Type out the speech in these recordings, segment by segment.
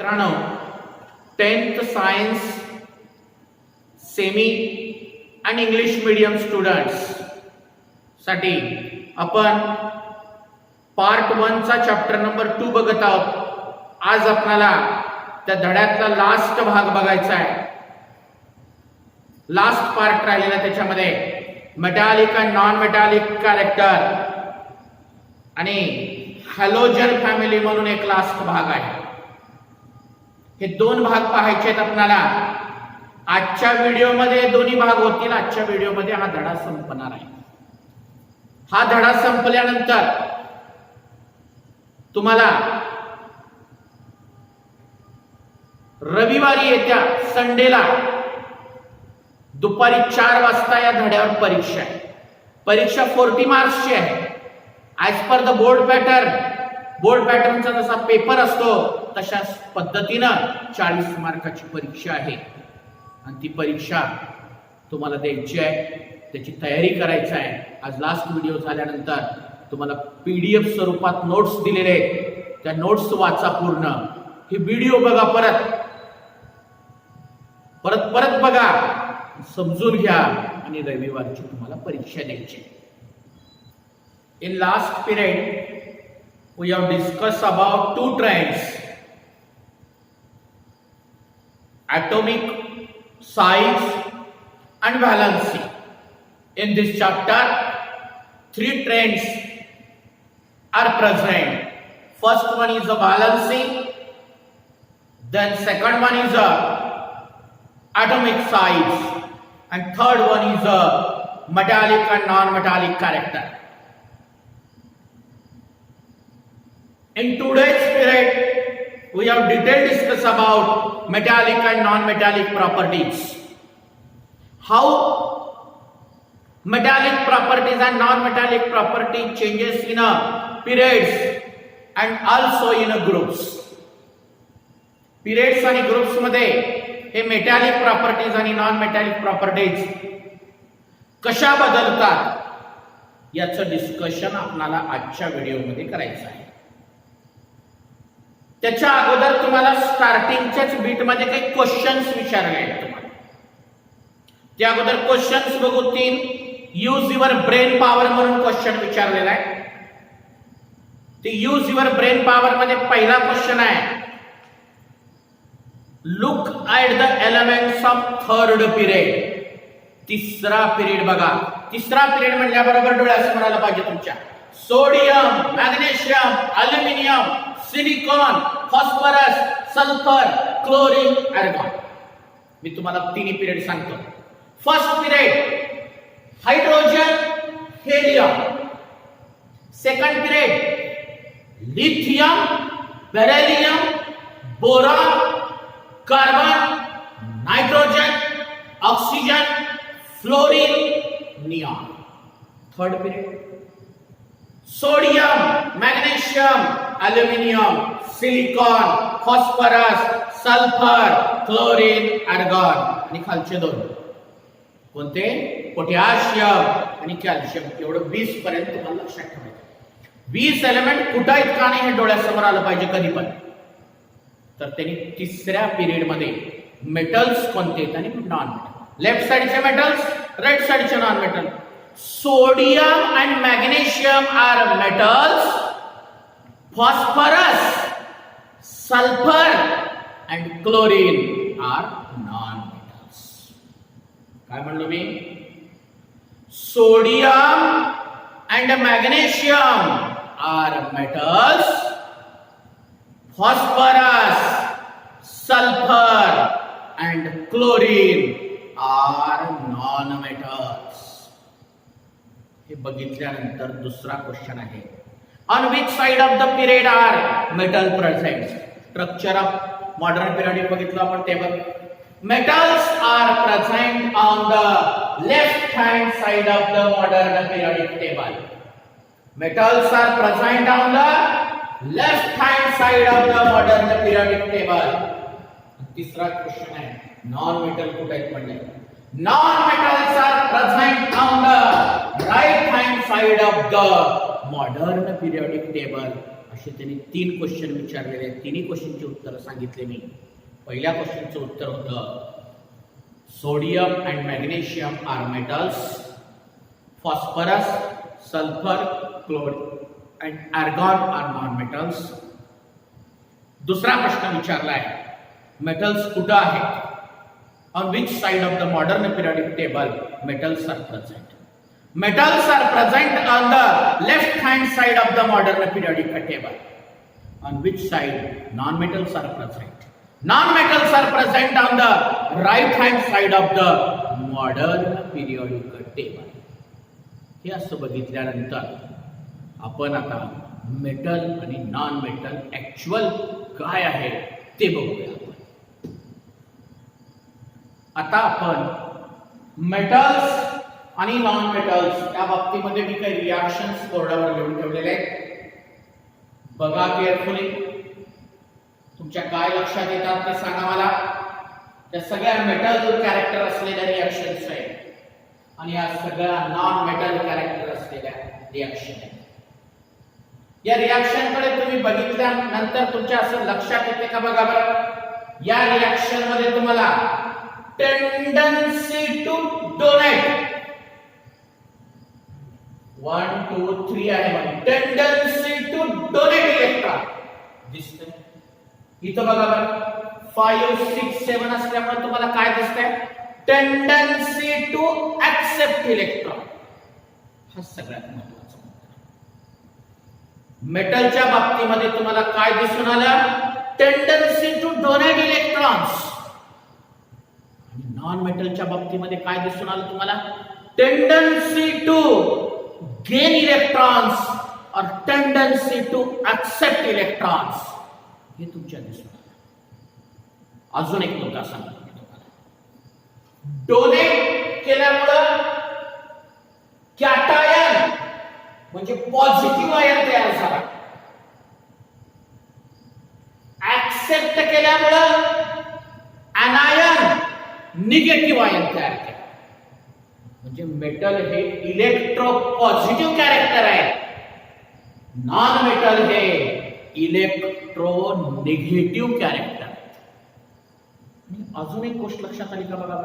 मित्रांनो 10th science semi आणि English medium students साठी आपण पार्ट 1 चा चॅप्टर नंबर 2 बघत आहोत। आज आपल्याला त्या धड्यातला लास्ट भाग बघायचा आहे। लास्ट पार्ट राहिलेला त्याच्यामध्ये मेटॅलिक आणि नॉन मेटॅलिक कॅरेक्टर आणि हॅलोजन फॅमिली म्हणून एक लास्ट भाग आहे। हे दोन भाग पाहायचे आहेत आपल्याला। आजच्या व्हिडिओमध्ये दोन्ही भाग होतील। आजच्या व्हिडिओमध्ये हा धडा संपणार आहे। हा धडा संपल्यानंतर तुम्हाला रविवारी येत्या संडेला दुपारी 4 वाजता या धड्यावर परीक्षा आहे। परीक्षा 40 मार्क्सची आहे। ऍज पर द बोर्ड पॅटर्नचा जसा पेपर असतो तशा पद्धतीनं 40 मार्काची परीक्षा आहे आणि ती परीक्षा तुम्हाला द्यायची आहे, त्याची तयारी करायची आहे। आज लास्ट व्हिडिओ झाल्यानंतर तुम्हाला PDF स्वरूपात नोट्स दिलेले आहेत, त्या नोट्स वाचा पूर्ण। ही व्हिडिओ बघा, परत बघा, समजून घ्या आणि रविवारची तुम्हाला परीक्षा द्यायची। In last period we have discussed about 2 trends: atomic size and valency. In this chapter 3 trends are present. First one is a valency, then second one is a atomic size, and third one is a metallic and non-metallic character. In today's period we have detailed discuss about metallic and non-metallic properties. How metallic properties and non-metallic property changes in a periods and also in a groups. Periods आणि groups मध्ये हे metallic properties आणि non metallic properties कशा बदलतात याचं discussion आपल्याला आजच्या व्हिडिओमध्ये करायचं आहे। त्याच्या अगोदर तुम्हाला स्टार्टिंगच्याच बीट मध्ये काही क्वेश्चन्स विचारले आहेत तुम्हाला। त्या अगोदर क्वेश्चन्स बघू 3। यूज युअर ब्रेन पॉवर म्हणून क्वेश्चन विचारलेला आहे। ते यूज युअर ब्रेन पॉवर मध्ये पहिला क्वेश्चन आहे, look at the elements of third period. तिसरा पिरियड बघा। तिसरा पिरियड म्हणल्याबरोबर डोळ्यासमोर आलं पाहिजे तुमच्या sodium, magnesium, aluminium, silicon, phosphorus, sulphur, chlorine, argon. मी तुम्हाला तिन्ही पिरियड सांगतो। First period hydrogen, helium. Second period lithium, beryllium, boron, carbon, nitrogen, oxygen, fluorine, neon. Third period sodium, magnesium, aluminium, silicon, phosphorus, sulphur, chlorine, argon. आणि खालचे दोन कोणते? Potassium आणि calcium. एवढं 20 पर्यंत तुम्हाला लक्षात ठेवायचं। 20 एलिमेंट कुठं आहेत का नाही हे डोळ्यासमोर आलं पाहिजे कधी पण। तर त्यांनी तिसऱ्या पिरियड मध्ये मेटल्स कोणते आहेत आणि नॉन मेटल। लेफ्ट साइडचे मेटल्स, राइट साइडचे non metal. Sodium and magnesium are metals, phosphorus, sulfur and chlorine are non-metals. काय म्हणलो मी? Sodium and magnesium are metals, phosphorus, sulfur and chlorine are non-metals. हे बघितल्यानंतर दुसरा क्वेश्चन आहे, on which side of the period are metal present. Structure of modern period बघितलं आपण table. Metals are present on the left hand side of the modern periodic table. Metals are present on the left hand side of the modern periodic table. तिसरा question आहे, non metal कुठे आहेत म्हणजे non-metals are present on the right hand side of the modern periodic table. असे त्यांनी 3 question विचारलेले आहेत. तिन्ही क्वेश्चनची उत्तरं सांगितले मी. पहिल्या क्वेश्चनचं उत्तर होतं sodium and magnesium are metals, phosphorus, sulphur, chlorine and argon are non metals. दुसरा प्रश्न विचारला आहे मेटल्स कुठं आहेत? On which side of the modern periodic table metals are present? Metals are present on the left hand side of the modern periodic table. On which side non-metals are present? Non-metals are present on the right hand side of the modern periodic table. हे असं बघितल्यानंतर आपण आता metal आणि non metal actual काय आहे ते बघूया. आता आपण मेटल्स आणि नॉन मेटल्स या बाबतीमध्ये मी काही रिॲक्शन्स बोर्डावर लिहून ठेवलेले आहेत. बघा केअरफुली. तुमच्या काय लक्षात येतात ते सांगा मला. त्या सगळ्या मेटल कॅरेक्टर असलेल्या रिॲक्शन्स आहेत आणि या सगळ्या नॉन मेटल कॅरेक्टर असलेल्या रिॲक्शन आहेत. या रिॲक्शन कडे तुम्ही बघितल्यानंतर तुमच्या असं लक्षात येते का बघा बरं. या रिॲक्शन मध्ये तुम्हाला टेंडन्सी टू डोनेट 1 2 3 आहे. टेंडन्सी टू डोनेट इलेक्ट्रॉन दिसतंय इथं बघा बरं. 5 6 7 असल्यामुळे तुम्हाला काय दिसतंय? Tendency to accept electron. हा सगळ्यात महत्त्वाचा मुद्दा. मेटलच्या बाबतीमध्ये तुम्हाला काय दिसून आलं? Tendency to donate electrons. आणि नॉन मेटलच्या बाबतीमध्ये काय दिसून आलं तुम्हाला? Tendency to gain electrons or tendency to accept electrons. हे तुमच्या दिसून आलं. अजून एक मुद्दा सांगतो मी तुम्हाला. डोनेट केल्यामुळं कॅटायन म्हणजे पॉझिटिव्ह आयन तयार झाला. ऍक्सेप्ट केल्यामुळं अनायन निगेटिव्ह आयन तयार केला. म्हणजे मेटल हे इलेक्ट्रो पॉझिटिव्ह कॅरेक्टर आहे. नॉन मेटल हे इलेक्ट्रो निगेटिव्ह कॅरेक्टर आहे. अजून एक गोष्ट लक्षात आली का बघा.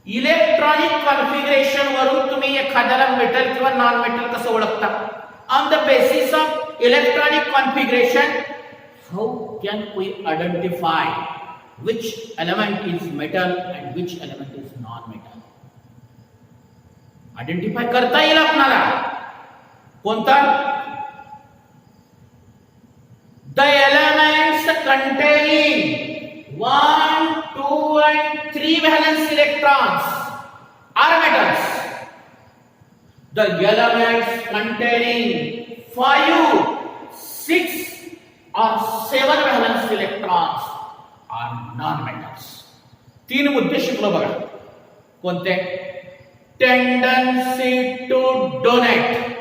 इलेक्ट्रॉनिक कॉन्फिगरेशन वरून तुम्ही एखाद्याला मेटल किंवा नॉन मेटल कसं ओळखता? On the basis of electronic configuration how can we identify which element is metal and which element is non metal? Identify करता येईल आपल्याला. कोणता? The elements containing 1 2 and 3 valence electrons are metals. The elements containing 5 6 or 7 valence electrons are non-metals. 3 मुद्दे शिकलो बघा. कोणते? Tendency to donate,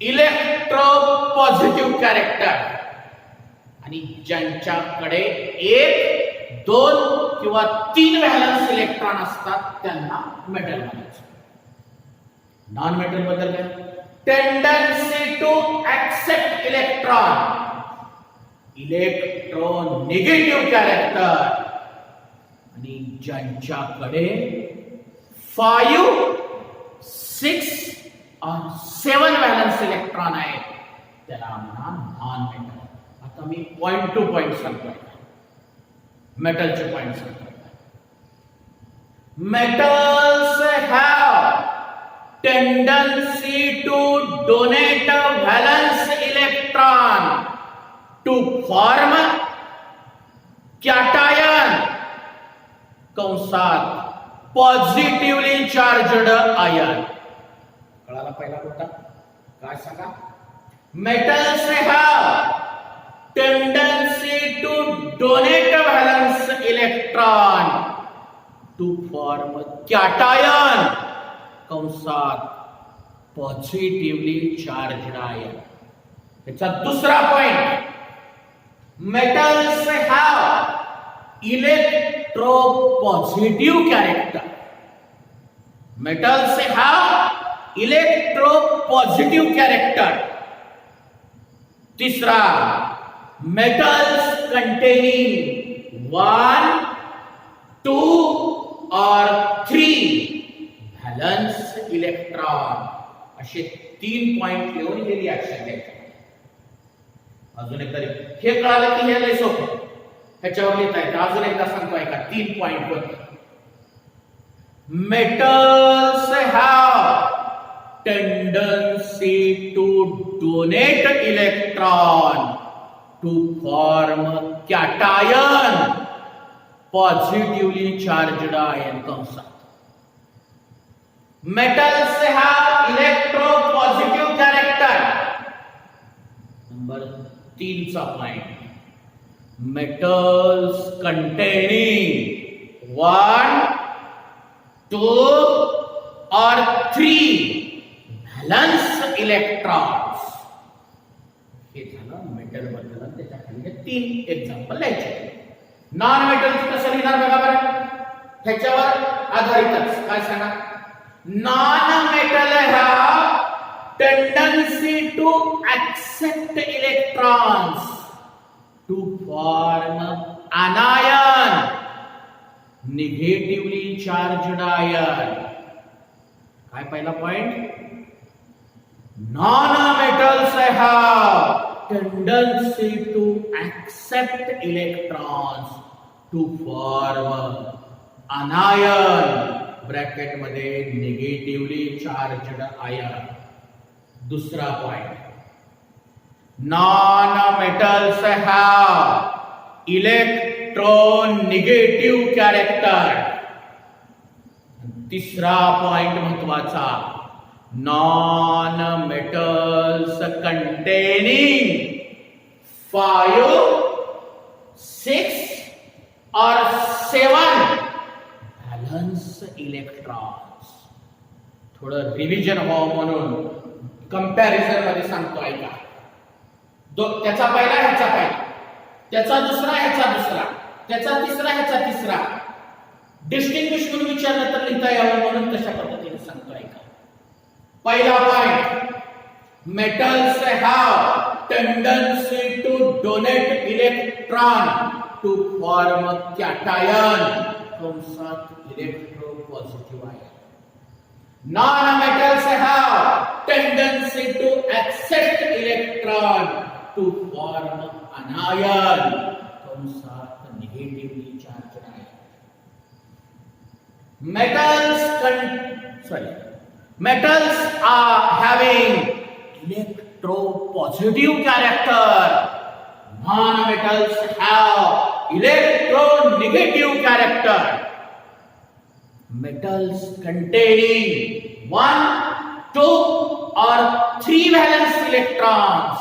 electro positive character आणि ज्यांच्याकडे 1 2 किंवा 3 व्हॅलन्स इलेक्ट्रॉन असतात त्यांना मेटल म्हणायचं. नॉन मेटल बद्दल काय? Tendency to accept electron, electronegative character आणि ज्यांच्याकडे 5 6 और 7 व्हॅलन्स इलेक्ट्रॉन आहे त्याला म्हणा नॉन मेटल. आता मी पॉइंट टू पॉइंट सांगतोय. मेटलचे पॉइंट सांगतोय. Metals have tendency to donate a valence electron to form cation कंसात पॉझिटिव्हली चार्जड आयन. कळाला पहिला मुद्दा? काय सांगा? Metals have tendency to donate valence electron to form cation कंसात पॉझिटिव्हली चार्जड आयन. याचा दुसरा point, metals have electro positive character. Metals have electropositive character. तिसरा, मेटल्स कंटेनिंग 1, 2 और 3 व्हॅलन्स इलेक्ट्रॉन. असे 3 पॉइंट लिहून हे रिॲक्शन द्यायचे. अजून एकदा हे कळालं की हे लय सोपं, ह्याच्यावर लिहिता येतं. अजून एकदा सांगतो ऐका 3 पॉइंट कोणते. Metals have tendency to donate electron to form cation positively charged ion कंसात. Metals have electropositive character. Number 3 चा पॉइंट. मेटल्स कंटेनिंग 1, 2 और 3 व्हॅलन्स इलेक्ट्रॉन्स. हे झालं मेटल बद्दल. त्याच्या खाली 3 एक्झाम्पल लिहायचे. नॉन मेटल्स कसं लिहिणार बघा बरं, ह्याच्यावर आधारितच. काय सांगा, non metal have tendency to accept electrons to form anion, negatively charged ion. काय पहिला point, non metals have tendency to accept electrons to form anion, bracket मध्ये निगेटिव्हली चार्जड आयन. दूसरा point, non metals have electronegative character. तिसरा point महत्वाचा, non metals containing 5, 6 और 7 valence electrons. थोडं revision व्हावं म्हणून कंपॅरिझन मध्ये सांगतो ऐका. त्याचा पहिला, ह्याचा पहिला, त्याचा दुसरा, ह्याचा दुसरा, त्याचा तिसरा, ह्याचा तिसरा. डिस्टिंग्विश म्हणून विचारलं तर लिहिता यावं म्हणून तशा पद्धतीने सांगतो ऐका. पहिला point, metals have tendency to donate electron to form cation कंसात electropositive ion. Non-metals have tendency to accept electron to form anion, कंसात negatively charged ion. Metals are having electropositive character. Non-metals have electronegative character. Metals containing 1, 2 or 3 valence electrons.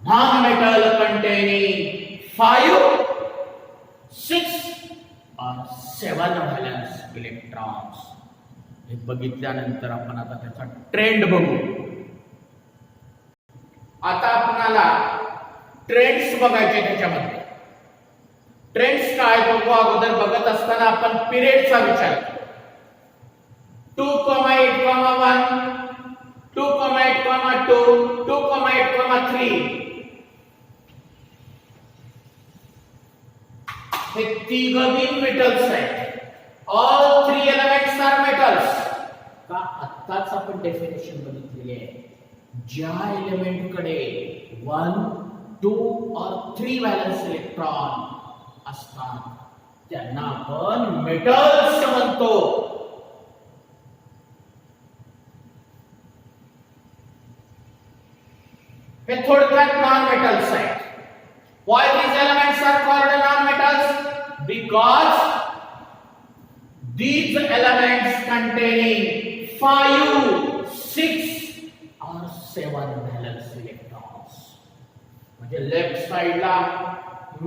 Non-metal containing 5, 6 or 7 valence electrons. हे बघितल्यानंतर आपण आता त्याचा trend बघू. आता आपल्याला trends बघायचे त्याच्यामध्ये. ट्रेंड्स काय बघू अगोदर. बघत असताना आपण पिरियडचा विचार करू. 2,8,1, 2,8,2, 2,8,3 हे तिघही मेटल्स आहेत. All 3 elements are metals. का आत्ताच आपण डेफिनेशन बघितलेली आहे. ज्या एलिमेंट कडे 1, 2 और 3 व्हॅलन्स इलेक्ट्रॉन असतात त्यांना आपण मेटल्स म्हणतो. हे थोडक्यात नॉन मेटल्स आहेत. Why these elements are called non-metals? Because these elements containing 5, 6 or 7 valence electrons. म्हणजे लेफ्ट साइडला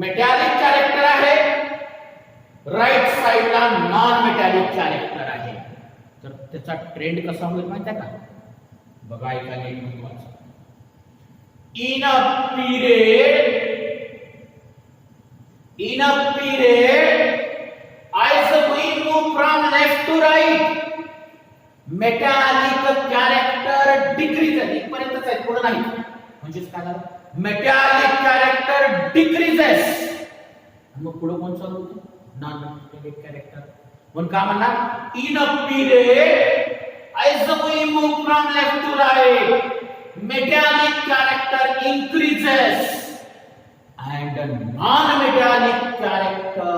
मेटॅलिक कॅरेक्टर आहे, राइट साइडला नॉन मेटॅलिक कॅरेक्टर आहे. तर त्याचा ट्रेंड कसा होईल माहिती आहे का. बघा ऐका नीट महत्वाचं. In a period, as we move from left to right, metallic character पुढे नाही, म्हणजेच काय झालं, मेटॅलिक कॅरेक्टर डिक्रीजेस. मग पुढे कोण चालू होतं, नॉन मेटॅलिक कॅरेक्टर. म्हणून काय म्हणणार, in a period as we move from left to right, metallic character increases and non-metallic character,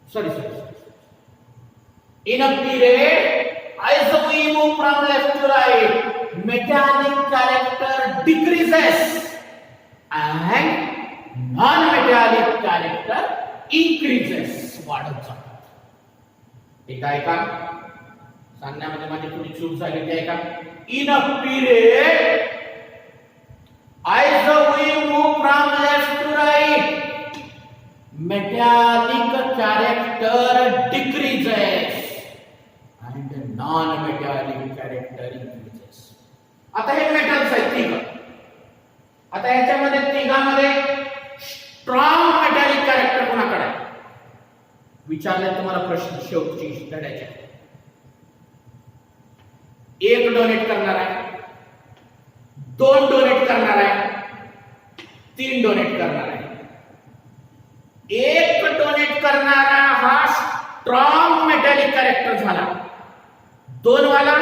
sorry, in a period as we move from left to right, metallic character decreases and non-metallic character increases. वाढत जातात. एकदा ऐका, सांगण्यामध्ये माझी थोडी चूक झाली होती. ऐका, in a period as we move from left to right, metallic character decreases and non-metallic character increases. आता हे मेटल्स आहेत तिघ. आता याच्यामध्ये तिघांमध्ये स्ट्रॉंग मेटॅलिक कॅरेक्टर कोणाकडे आहे विचारले तुम्हाला प्रश्न शेवटची धड्याच्या. एक डोनेट करणार आहे, दोन डोनेट करणार आहे, तीन डोनेट करणार आहे. एक डोनेट करणारा हा स्ट्रॉंग मेटॅलिक कॅरेक्टर झाला. दोन वाला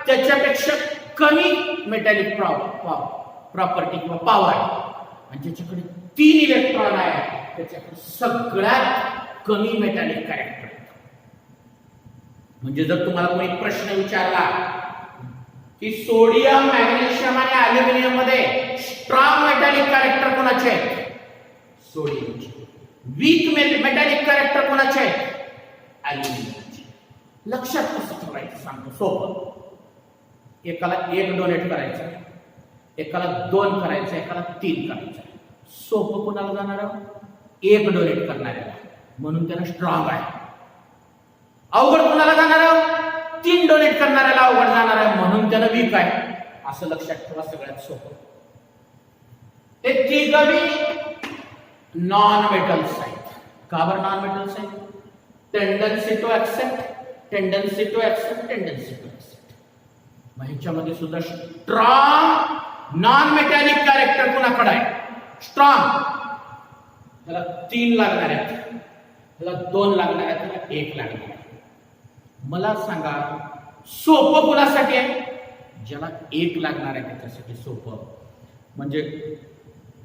त्याच्यापेक्षा कमी मेटॅलिक प्रॉपर्टी किंवा पॉवर, आणि ज्याच्याकडे तीन इलेक्ट्रॉन आहे त्याच्याकडे सगळ्यात कमी मेटॅलिक कॅरेक्टर. म्हणजे जर तुम्हाला कोणी प्रश्न विचारला की सोडियम, मॅग्नेशियम आणि अॅल्युमिनियम मध्ये स्ट्रॉंग मेटॅलिक कॅरेक्टर कोणाचे आहेत, सोडियमचे. वीक मेटॅलिक कॅरेक्टर कोणाचे आहेत, अॅल्युमिनियमचे. लक्षात कसं ठेवायचं सांगतो, सोपं. एकाला एक डोनेट करायचं, एकाला दोन करायचं, एकाला तीन करायचं. सोपं कोणाला जाणार, एक डोनेट करणाऱ्याला, म्हणून त्यानं स्ट्रॉंग आहे. अवघड कोणाला जाणार, तीन डोनेट करणाऱ्याला अवघड जाणार आहे, म्हणून त्यानं वीक आहे. असं लक्षात ठेवा, सगळ्यात सोपं. ते तिघही नॉन मेटल्स आहेत. का बरं नॉन मेटल्स आहेत, tendency to accept, tendency to accept, tendency to accept. मग ह्याच्यामध्ये सुद्धा स्ट्रॉंग नॉन मेटॅलिक कॅरेक्टर कोणाकडे आहे, स्ट्रॉंग. त्याला तीन लागणार आहेत, त्याला दोन लागणार आहेत, त्याला एक लागणार आहे. मला सांगा सोपं कोणासाठी आहे, ज्याला एक लागणार आहे त्याच्यासाठी सोपं. म्हणजे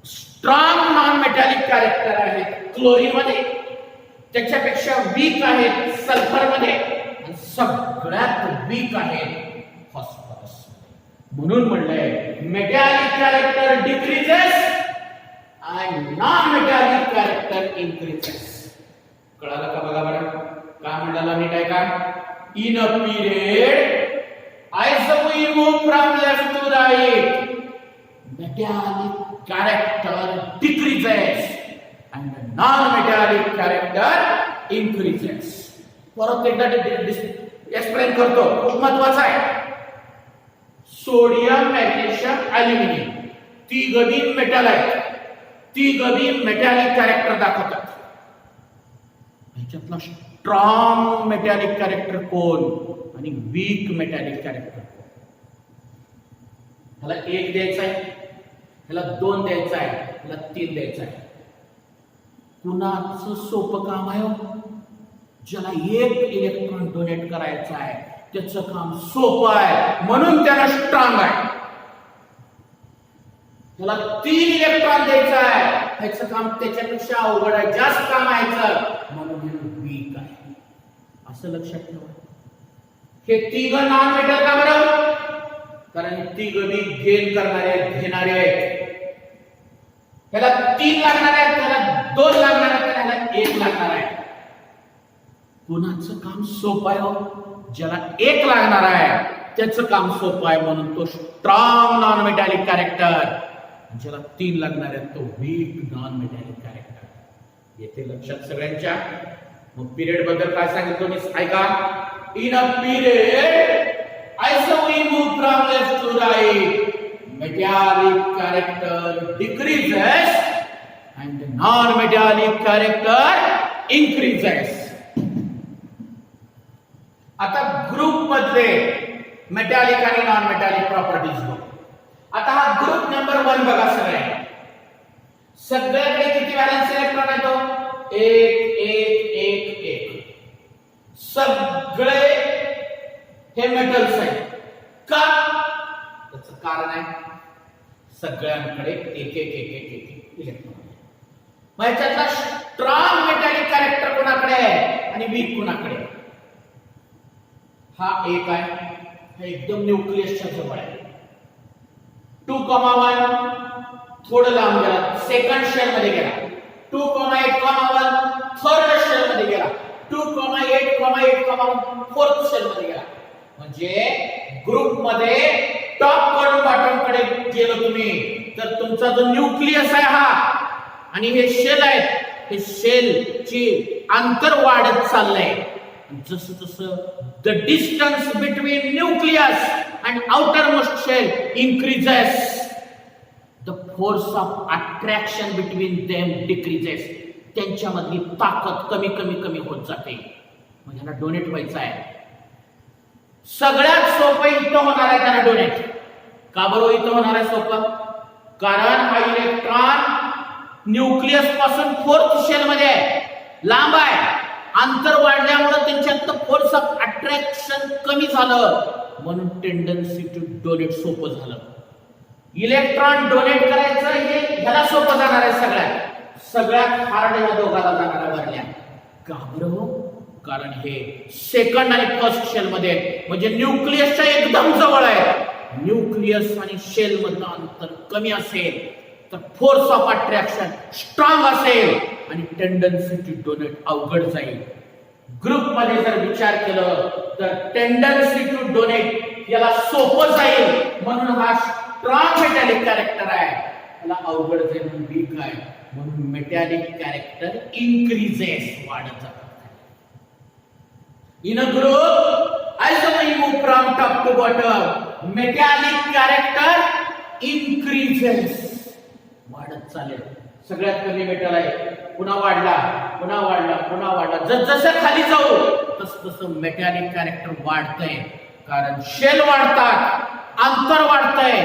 स्ट्रॉंग नॉन मेटॅलिक कॅरेक्टर आहे क्लोरीन मध्ये, त्याच्यापेक्षा वीक आहे सल्फर मध्ये, आणि सगळ्यात वीक आहे फॉस्फरस. म्हणून म्हणलंय metallic character decreases and non-metallic character increases. कळालं का बघा बरं, काय म्हणाला नीट आहे का. In a period as we move from left to right, metallic character decreases and non-metallic character increases. परत एकदा एक्सप्लेन करतो, खूप महत्वाचं आहे. सोडियम, मॅग्नेशियम, अॅल्युमिनियम तिघही मेटल आहेत, तिघही मेटॅलिक कॅरेक्टर दाखवतात. ह्याच्यातला स्ट्रॉंग मेटॅलिक कॅरेक्टर कोण आणि वीक मेटॅलिक कॅरेक्टर कोण. ह्याला एक द्यायचा आहे, ह्याला दोन द्यायचा आहे, ह्याला तीन द्यायचा आहे. कुणाचं सोपं काम आहे, ज्याला एक इलेक्ट्रॉन डोनेट करायचं आहे त्याचं काम सोपं आहे, म्हणून त्याला स्ट्रॉंग आहे. त्याला तीन इलेक्ट्रॉन द्यायचं आहे, ह्याचं काम त्याच्यापेक्षा अवघड आहे, जास्त काम आहे, म्हणून हे वीक आहे. असं लक्षात ठेवा. हे तिघ नॉन मेटल का बरं, कारण तिघ बी गेन करणारे आहेत, घेणारे आहेत. त्याला तीन लागणार आहे, त्याला दोन लागणार आहे, त्याला एक लागणार आहे. कुणाचं काम सोपं आहे, ज्याला एक लागणार आहे त्याचं काम सोपं आहे, म्हणून तो स्ट्रॉंग नॉन मेटॅलिक कॅरेक्टर. ज्याला तीन लागणार आहेत तो वीक नॉन मेटॅलिक कॅरेक्टर. येथे लक्षात सगळ्यांच्या. मग पिरियड बद्दल काय सांगितलं मी ऐका. In a period as we move from left to right, metallic character decreases and non-metallic character increases. आता ग्रुप मधले मेटॅलिक आणि नॉन मेटॅलिक प्रॉपर्टीज बघू. आता हा ग्रुप नंबर 1 बघा सगळे. सगळ्याकडे किती व्हॅलेन्स इलेक्ट्रॉन आहेत? 1 1 1 1. सगळे हे मेटल्स आहेत. का? त्याचं कारण आहे सगळ्यांकडे एक एक एक एक एक इलेक्ट्रॉन आहे. मग याच्यातला स्ट्रॉंग मेटॅलिक कॅरेक्टर कोणाकडे आहे आणि वीक कोणाकडे? हा एक आहे, हा एकदम न्यूक्लियसच्या जवळ आहे. 2,1 थोडं लांब गेला, सेकंड शेल मध्ये गेला. 2,8,1 थर्ड शेल मध्ये गेला. 2,8,8,1 फोर्थ शेल मध्ये गेला. म्हणजे ग्रुप मध्ये टॉप कडून बॉटम कडे गेलो तुम्ही तर तुमचा जो न्यूक्लियस आहे हा आणि हे शेल आहे, हे शेलची अंतर वाढत चाललंय. जसं जसं the distance between nucleus and outermost shell increases, the force of attraction between them decreases. त्यांच्यामधली ताकद कमी कमी कमी होत जाते. म्हणजे ह्याला डोनेट व्हायचं आहे. सगळ्यात सोपं इथं होणार आहे त्यांना डोनेट. का बरोबर इथं होणार आहे सोपं? कारण हा इलेक्ट्रॉन न्यूक्लियस पासून फोर्थ शेल मध्ये आहे, लांब आहे. अंतर वाढल्यामुळे त्यांच्यात फोर्स ऑफ अट्रॅक्शन कमी झालं, म्हणून टेंडन्सी टू डोनेट सोपं झालं. इलेक्ट्रॉन डोनेट करायचं हे ह्याला सोपं जाणार आहे. सगळ्यात हार्ड या दोघाला जाणाऱ्या वरल्या. का बरोबर? कारण हे सेकंड आणि फर्स्ट शेल मध्ये आहे, म्हणजे न्यूक्लियसच्या एकदम जवळ आहे. न्यूक्लियस आणि शेल मधलं अंतर कमी असेल तर फोर्स ऑफ अट्रॅक्शन स्ट्रॉंग असेल आणि टेंडन्सी टू डोनेट अवघड जाईल. ग्रुप मध्ये जर विचार केलं तर टेंडन्सी टू डोनेट याला सोपं जाईल, म्हणून हा स्ट्रॉंग मेटॅलिक कॅरेक्टर आहे. याला अवघड जाईल म्हणून वीक आहे, म्हणून मेटॅलिक कॅरेक्टर इन्क्रीजेस, वाढत जातात. In a group, as we move from top to bottom, metallic character increases. वाढत चालेल. सगळ्यात कमी मेटल आहे, पुन्हा वाढला, पुन्हा वाढला, पुन्हा वाढला. जसं खाली जाऊ तसं मेटॅलिक कॅरेक्टर वाढतंय. कारण शेल वाढतात, अंतर वाढतंय,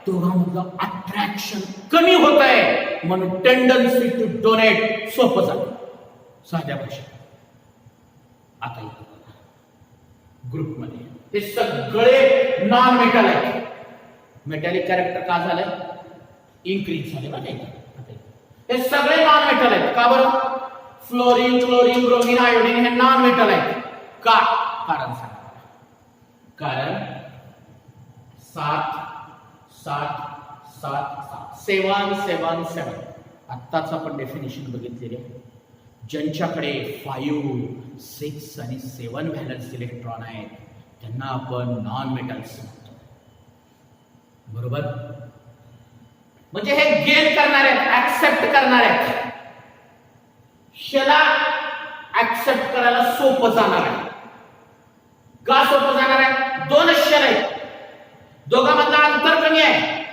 दोघांमधलं अट्रॅक्शन कमी होत आहे, म्हणून टेंडन्सी टू डोनेट सोपं जातं साध्या भाषेत. आता ग्रुप मध्ये हे सगळे नॉन मेटल आहेत. मेटॅलिक कॅरेक्टर का झालं? इन्क्रीज झाले ना. हे सगळे नॉन मेटल आहेत. का बरं? फ्लोरीन, क्लोरीन, ब्रोमीन, आयोडीन हे नॉन मेटल आहेत. का? कारण सांगा. कारण 7 7 7 7 7 7 आत्ताच आपण डेफिनेशन बघितलेली आहे. ज्यांच्याकडे 5 6 आणि 7 व्हॅलन्स इलेक्ट्रॉन आहेत त्यांना आपण नॉन मेटल्स म्हणतो. बरोबर? म्हणजे हे गेन करणार आहेत, ऍक्सेप्ट करणार आहेत. शेला ऍक्सेप्ट करायला सोपं जाणार आहे. का सोपं जाणार आहे? 2 शेल आहेत, दोघांमधलं अंतर कमी आहे,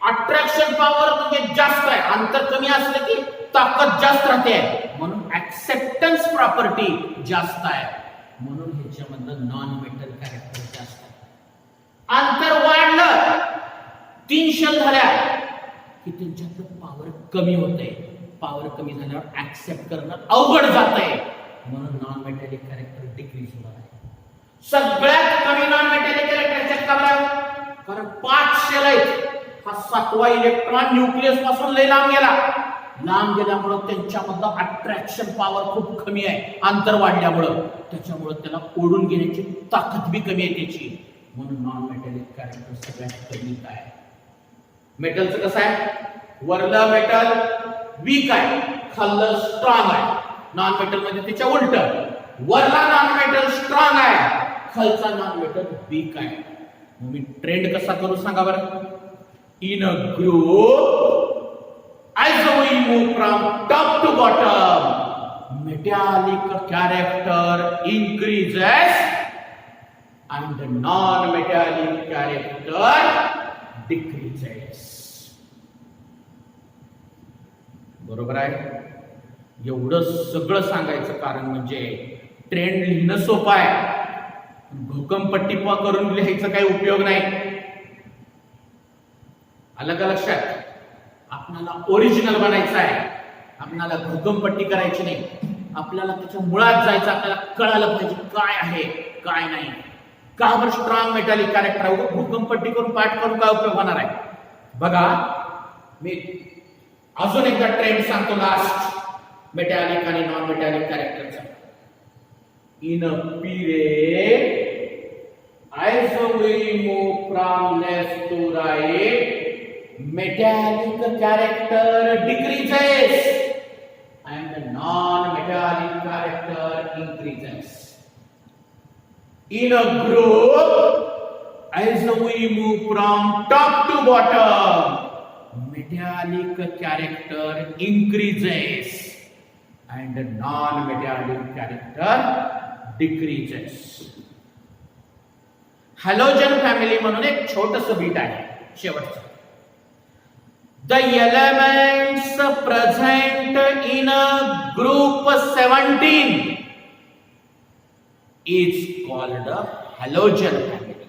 अट्रॅक्शन पॉवर म्हणजे जास्त आहे. अंतर कमी असलं की ताकद जास्त राहते, म्हणून ऍक्सेप्टन्स प्रॉपर्टी जास्त आहे, म्हणून ह्याच्यामधलं नॉन मेटल कॅरेक्टर जास्त आहे. अंतर वाढलं, 3 शेल झाल्या की त्यांच्यातलं पॉवर कमी होते. पॉवर कमी झाल्यावर ऍक्सेप्ट करणं अवघड जातंय, म्हणून नॉन मेटॅलिक कॅरेक्टर डिक्रीज होणार आहे. सगळ्यात कमी नॉन मेटॅलिक कॅरेक्टरच्या कारण 5 शेल आहेत. हा 7वा इलेक्ट्रॉन न्यूक्लियस पासून लय लांब गेला. लांब गेल्यामुळे त्यांच्यामधलं अट्रॅक्शन पॉवर खूप कमी आहे, अंतर वाढल्यामुळं. त्याच्यामुळे त्याला ओढून घेण्याची ताकद बी कमी आहे त्याची, म्हणून नॉन मेटॅलिक कॅरेक्टर सगळ्यात कमी आहे. मेटलचं कसं आहे? वरलं मेटल वीक आहे, खाल्लं स्ट्रॉंग आहे. नॉन मेटल मध्ये त्याच्या उलट, वरला नॉन मेटल स्ट्रॉंग आहे, खालचा नॉन मेटल वीक आहे. मी ट्रेंड कसा करू सांगा बरं? In a group as we move from top to bottom, metallic character increases and the non-metallic character decreases. बरोबर आहे? एवढं सगळं सांगायचं कारण म्हणजे ट्रेंड लिहिणं सोपं आहे, घुकमपट्टी करून लिहायचा काही उपयोग नाही. आलं का लक्षात? आपल्याला ओरिजिनल बनायचं आहे. आपल्याला घुकमपट्टी करायची नाही. आपल्याला त्याच्या मुळात जायचं. आपल्याला कळालं पाहिजे काय आहे काय नाही. का बरं स्ट्रॉंग मेटॅलिक कॅरेक्टर आहे? भूकंपट्टी करून पाठ करून काय उपयोग होणार आहे? बघा, मी अजून एकदा ट्रेंड सांगतो लास्ट मेटॅलिक आणि नॉन मेटॅलिक कॅरेक्टरचा. In a period as we move from left to right, metallic character decreases and the non-metallic character increases. In a group, as we move from top to bottom, metallic character increases and non-metallic character decreases. Halogen family म्हणून एक छोटस bit आहे शेवटचं. The elements present in group 17 is called a halogen family.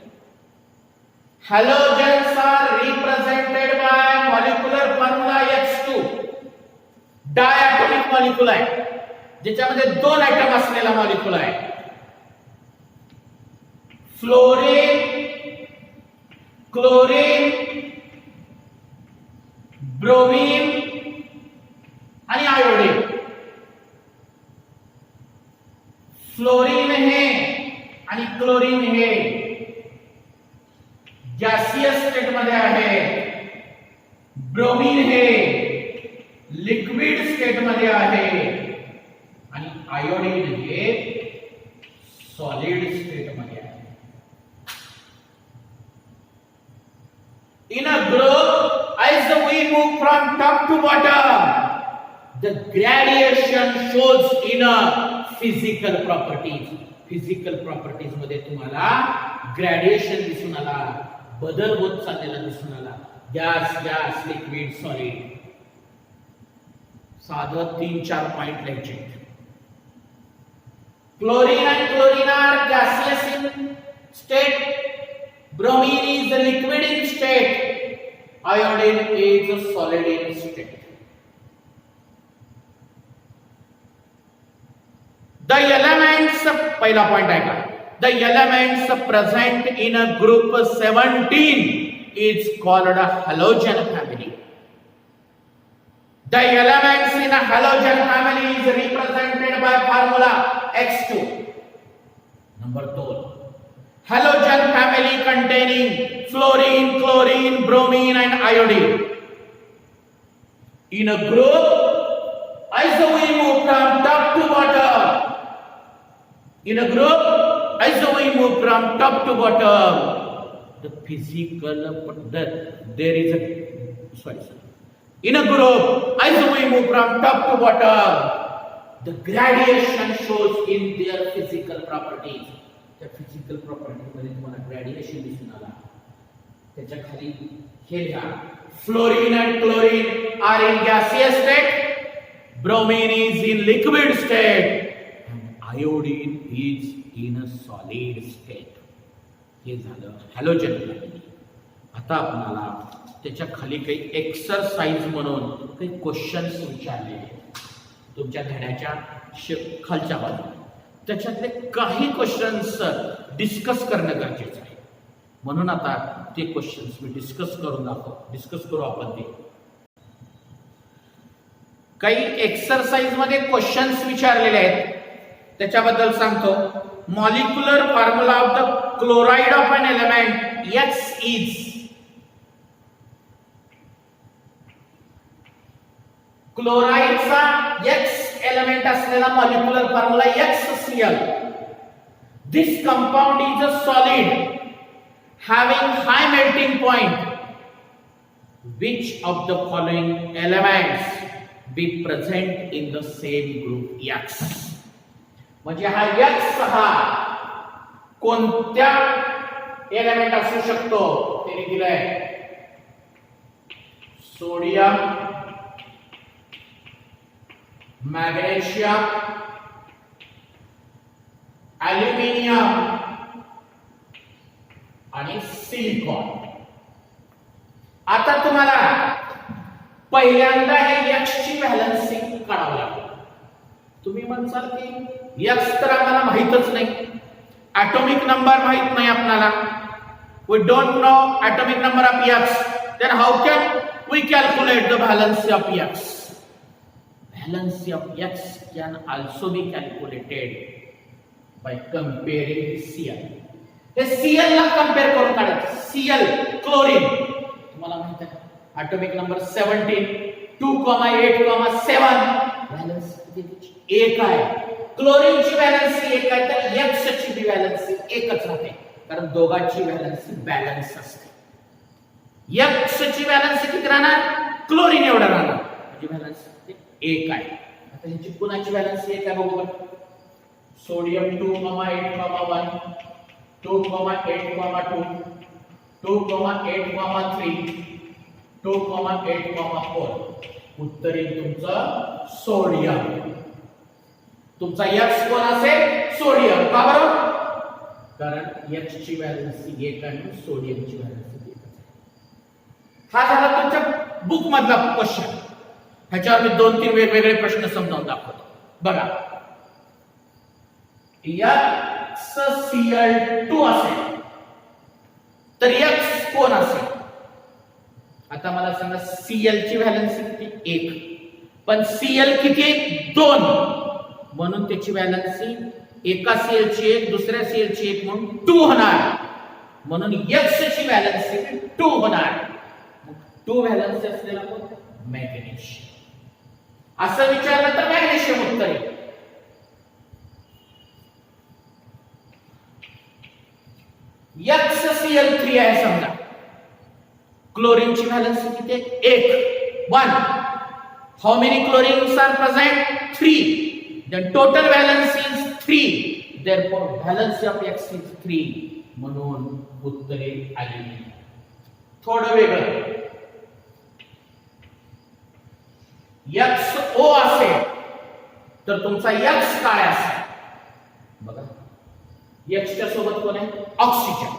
Halogens are represented by molecular formula H2. Diatomic molecule आहे, ज्याच्यामध्ये 2 item असलेला molecule आहे. Fluorine, chlorine, bromine आणि आयोडीन. फ्लोरीन हे आणि क्लोरीन हे गॅसियस स्टेट मध्ये आहे. ब्रोमीन हे लिक्विड स्टेट मध्ये आहे आणि आयोडीन हे सॉलिड स्टेट मध्ये आहे. In a group, as we move from top to bottom, the gradation shows in a physical properties. Physical properties मध्ये तुम्हाला ग्रॅडिएशन दिसून आला, बदल होत चाललेला दिसून आला. Gas, liquid, solid. साधं 3-4 पॉइंट लिहायचे. Chlorine and chlorine are gaseous in state. Bromine is the liquid in state. Iodine is a solid in state. The elements, पहिला पॉइंट आहे का? The elements present in a group 17 is called a halogen family. The elements in a halogen family is represented by formula X2. Number 2. Halogen family containing fluorine, chlorine, bromine and iodine. In a group, as we move from top to bottom, the physical, there is a, in a group, as we move from top to bottom, the gradation shows in their physical properties. त्या physical property मध्ये तुम्हाला ग्रॅडिएशन दिसून आला. त्याच्या खाली हे लिहा. Fluorine and chlorine are in gaseous state, bromine is in liquid state and iodine is in a solid state. हे झालं हॅलोजन फॅमिली. आता आपल्याला त्याच्या खाली काही एक्सरसाइज म्हणून काही क्वेश्चन्स विचारलेले तुमच्या धड्याच्या खालच्या बाजूला. त्याच्यातले काही क्वेश्चन्स डिस्कस करणं गरजेचं आहे. म्हणून आता ते क्वेश्चन्स मी डिस्कस करू आपण. ते काही एक्सरसाइज मध्ये क्वेश्चन्स विचारलेले आहेत, त्याच्याबद्दल सांगतो. Molecular formula of the chloride of an element X is. क्लोराइडचा X एलिमेंट असलेला molecular formula XCl. This compound is a solid having high melting point. Which of the following elements be present in the same group X? म्हणजे हा X हा कोणत्या element असू शकतो ते दिलंय. सोडियम, मॅग्नेशियम, ॲल्युमिनियम पहिल्यांदा हे X ची व्हॅलन्सी काढावं लागेल. तुम्ही म्हणसाल की X तर आम्हाला माहितच नाही, atomic number माहित नाही आपल्याला, we don't know atomic number of X, then how can we calculate the valency of X? Valency of X can also be calculated by comparing Cl. हे Cl ला कंपेअर करून काढायचं. Cl क्लोरीन तुम्हाला माहित आहे atomic number 17, 2,8,7 व्हॅलन्सी 1 आहे. क्लोरीनची valency 1 आहे तर X ची बी व्हॅलन्सी 1च राहते, कारण दोघांची व्हॅलन्सी बॅलन्स असते. X ची व्हॅलन्सी किती राहणार? क्लोरीन एवढा राहणार, म्हणजे व्हॅलन्सी 1 आहे. आता ह्याची कुणाची व्हॅलन्सी 1 आहे बघू. सोडियम 2,8,1, 2,8,2, 2,8,3, 2,8,4. उत्तर येईल तुमचं सोडियम. तुमचा X कोण असेल? सोडियम. का बरं? कारण X ची व्हॅलन्सी 1 आणि सोडियमची व्हॅलन्सी 1 आहे. हा झाला तुमच्या बुक मधला क्वेश्चन. ह्याच्यावर मी 2-3 वेगवेगळे प्रश्न समजावून दाखवतो. बघा, XCl2 असेल तर X कोण असेल? आता मला सांगा, Cl ची व्हॅलन्सी किती? 1, पण Cl किती आहे? 2, म्हणून त्याची व्हॅलन्सी एका Cl ची 1, दुसऱ्या Cl ची 1 म्हणून 2 होणार. म्हणून X ची व्हॅलन्सी 2 होणार. मग 2 व्हॅलन्सी असलेला कोण? मॅग्नेशियम. असं विचारलं तर मॅग्नेशियम उत्तर येईल. XCl3 आहे समजा. क्लोरीनची व्हॅलन्सी किती आहे? 1. How many chlorines are present? 3. Then total valence is 3. Therefore valence of X is 3. म्हणून उत्तरे आली. थोडं वेगळं. XO असेल तर तुमचा X काय असेल? बघा, X च्या सोबत कोण आहे? Oxygen.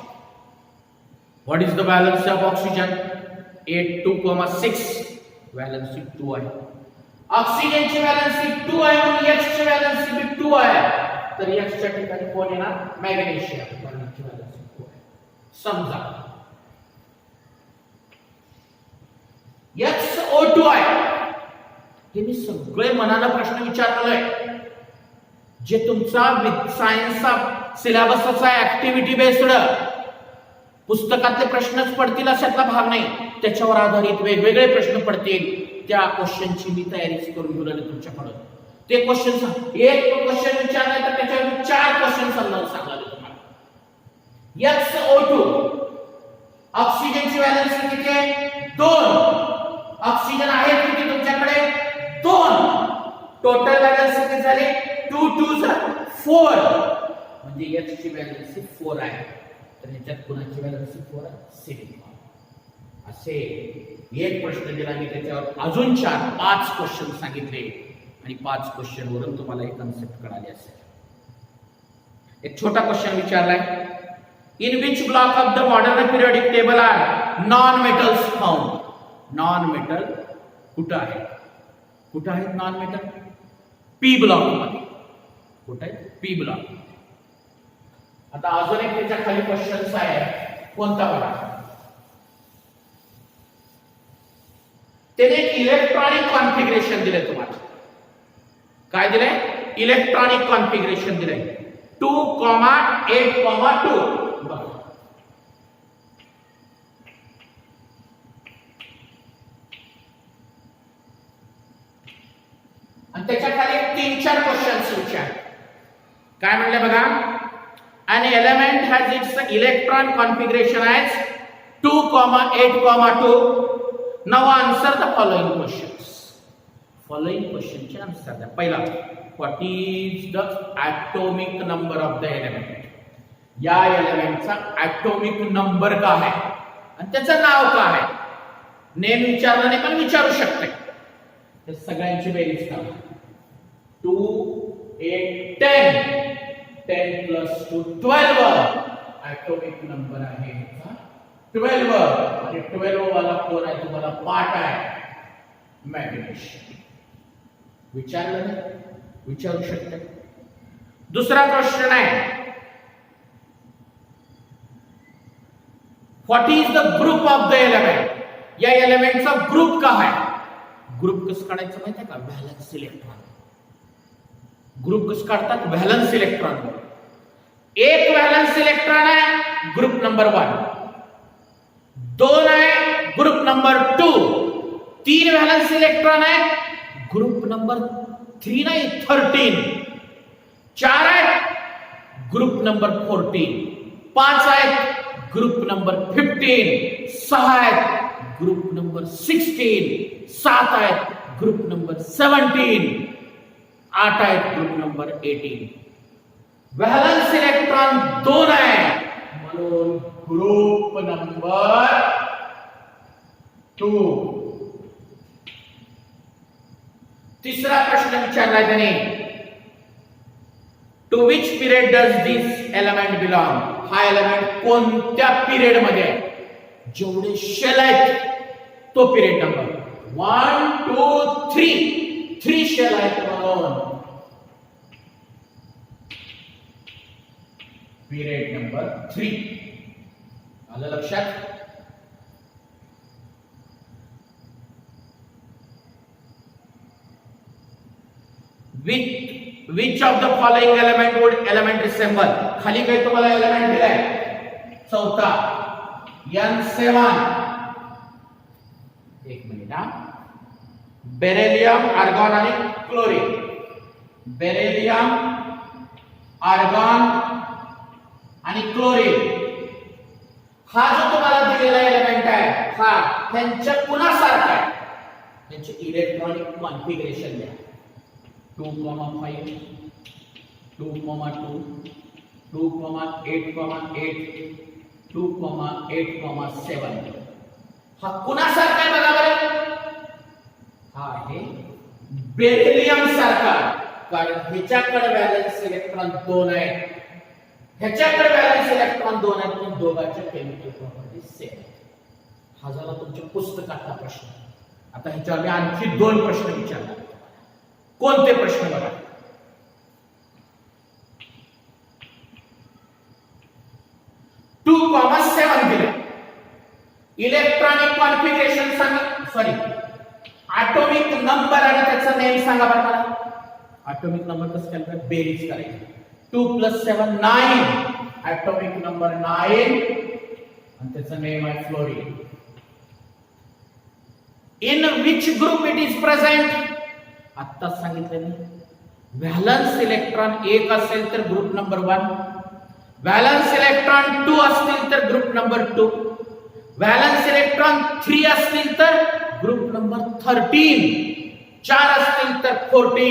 What is the valence of oxygen? 8, 2,6. Valency 2 आहे. ऑक्सिजनची व्हॅलन्सी 2 आहे म्हणून X ची व्हॅलन्सी बी 2 आहे. तर X च्या ठिकाणी कोण येणार? मॅग्नेशियम. व्हॅलन्सी 2 आहे. समजा XO2 आहे. हे मी सगळे मनाला प्रश्न विचारलेले आहे, जे तुमचा सायन्सचा सिलेबसचा ऍक्टिव्हिटी बेस्ड पुस्तकातले प्रश्नच पडतील अशातला भाग नाही. त्याच्यावर आधारित वेगवेगळे प्रश्न पडतील. त्या क्वेश्चनची मी तयारी करून ठेवली तुमच्याकडे. ते क्वेश्चन एक क्वेश्चन विचारलाय तर त्याच्यावर 4 क्वेश्चन समजावून सांगायला तुम्हाला. XO2 ऑक्सिजनची व्हॅलन्सी किती आहे? 2. ऑक्सिजन आहे किती तुमच्याकडे? 2. टोटल व्हॅलन्सी किती झाली? 2 2 4. म्हणजे X ची व्हॅलन्सी 4 आहे. तर ह्याच्यात कुणाची व्हॅलन्सी 4 आहे? सिलिकॉन. असे एक प्रश्न दिला मी, त्याच्यावर अजून 4-5 क्वेश्चन सांगितले आणि 5 क्वेश्चन वरून तुम्हाला एक कन्सेप्ट कळाली असेल. एक छोटा क्वेश्चन विचारलाय, in which block of the modern periodic table are non metals found? Non metal कुठं आहे? कुठं आहेत नॉन मेटल? पी ब्लॉक मध्ये. कुठे आहे? P block. आता अजून एक त्याच्या खाली क्वेश्चन्स आहे. कोणता बघा, त्याने इलेक्ट्रॉनिक कॉन्फिगरेशन दिले तुम्हाला. काय दिले? इलेक्ट्रॉनिक कॉन्फिगरेशन दिले 2,8,2. बघा, आणि त्याच्या खाली 3-4 क्वेश्चन्स विचार. काय म्हणले बघा, an element has its electron configuration as 2,8,2. Now answer the following questions. Following question चे आन्सर द्या. पहिला, what is the atomic number of the element? या एलिमेंटचा atomic number काय आहे आणि त्याचं नाव काय आहे? नेम विचारलं नाही पण विचारू शकते. ते सगळ्यांची बेरीज करा. 2, 8, 10. 10 plus 2 12. atomic number आहे 12. आणि 12 वाला कोण आहे तुम्हाला पाठ आहे. मॅग्नेशियम. विचारलं ना, विचारू शकता. दुसरा क्वेश्चन आहे, what is the group of the element. या एलिमेंटचा ग्रुप काय आहे? ग्रुप कसं काढायचं माहिती आहे का? Valence electron. ग्रुप कसं काढतात? Valence electron. एक व्हॅलन्स इलेक्ट्रॉन आहे ग्रुप नंबर 1, 2 आहे ग्रुप नंबर 2, 3 व्हॅलन्स इलेक्ट्रॉन आहे ग्रुप नंबर 3 नाही 13, 4 आहे ग्रुप नंबर 14, 5 आहेत ग्रुप नंबर 15, 6 आहेत ग्रुप नंबर 16, 7 आहेत ग्रुप नंबर 17, 8 आहेत ग्रुप नंबर 18. व्हॅलन्स इलेक्ट्रॉन 2 आहे म्हणून ग्रुप नंबर 2. तिसरा प्रश्न विचारलाय त्याने, to which period does this element belong. हा एलिमेंट कोणत्या पिरियड मध्ये आहे? जेवढे शेल आहेत तो पिरियड नंबर 1 2 3 शेल आहेत म्हणून पिरियड नंबर 3. आलं लक्षात? Which of the following element would element resemble. खाली काही तुम्हाला एलिमेंट दिलाय, चौथा N7. एक मिनिट हा. बेरिलियम, आर्गॉन आणि क्लोरीन. बेरिलियम, आर्गॉन आणि क्लोरीन हा जो तुम्हाला दिलेला एलिमेंट आहे हा त्यांच्या कुणासारखा आहे? त्यांचे इलेक्ट्रॉनिक कॉन्फिगरेशन द्या. 2,5, 2,2, 2,8,8, 2,8,7. हा कुणासारखा आहे बघा बरं? हा आहे बेरिलियम सारखा, कारण ह्याच्याकडे व्हॅलन्स इलेक्ट्रॉन 2 आहे, ह्याच्याकडे व्हॅलन्स इलेक्ट्रॉन 2 आहे, म्हणून दोघांच्या केमिकल प्रॉपर्टीज सेम आहेत. हा झाला तुमच्या पुस्तकातला प्रश्न. आता ह्याच्यावर मी आणखी 2 प्रश्न विचारणार. कोणते प्रश्न बघा. टू 7 दिले. इलेक्ट्रॉनिक कॉन्फिगरेशन सांगा, सॉरी ॲटॉमिक नंबर आणि त्याचा नेम सांगा बरं मला. ॲटॉमिक नंबर कसं कॅल्क्युलेट? बेरीज करायची. 2 + 7 9. ॲटॉमिक नंबर 9 आणि त्याचं नेम आहे fluorine. In which group it is present. आता सांगितलं मी, व्हॅलन्स इलेक्ट्रॉन 1 असेल तर ग्रुप नंबर 1, व्हॅलन्स इलेक्ट्रॉन 2 असतील तर ग्रुप नंबर 2, व्हॅलन्स इलेक्ट्रॉन 3 असतील तर ग्रुप नंबर 13, 4 असतील तर 14,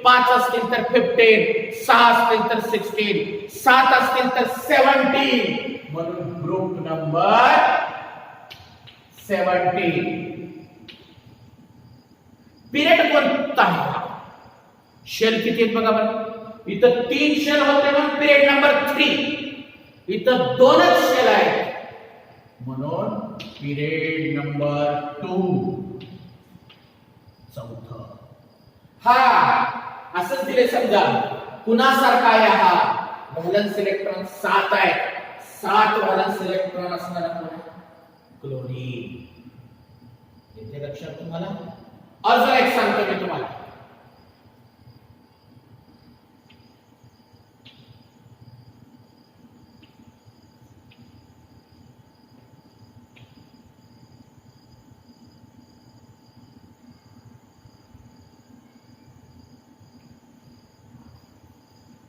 5 असतील तर 15, 6 असतील तर 16, 7 असतील तर 17, म्हणून ग्रुप नंबर 17. पिरियड कोणता आहे? शेल किती आहेत बघा बरं. इथं 3 शेल होते म्हणून पिरियड नंबर 3. इथं 2च शेल आहेत म्हणून पिरियड नंबर 2. चौथा हा असंच दिले समजा. कुणासारखा आहे हा? व्हॅलन्स इलेक्ट्रॉन 7 आहे. 7 व्हॅलन्स इलेक्ट्रॉन असणारा क्लोरीन. येते लक्षात तुम्हाला? अजून एक सांगतो मी तुम्हाला.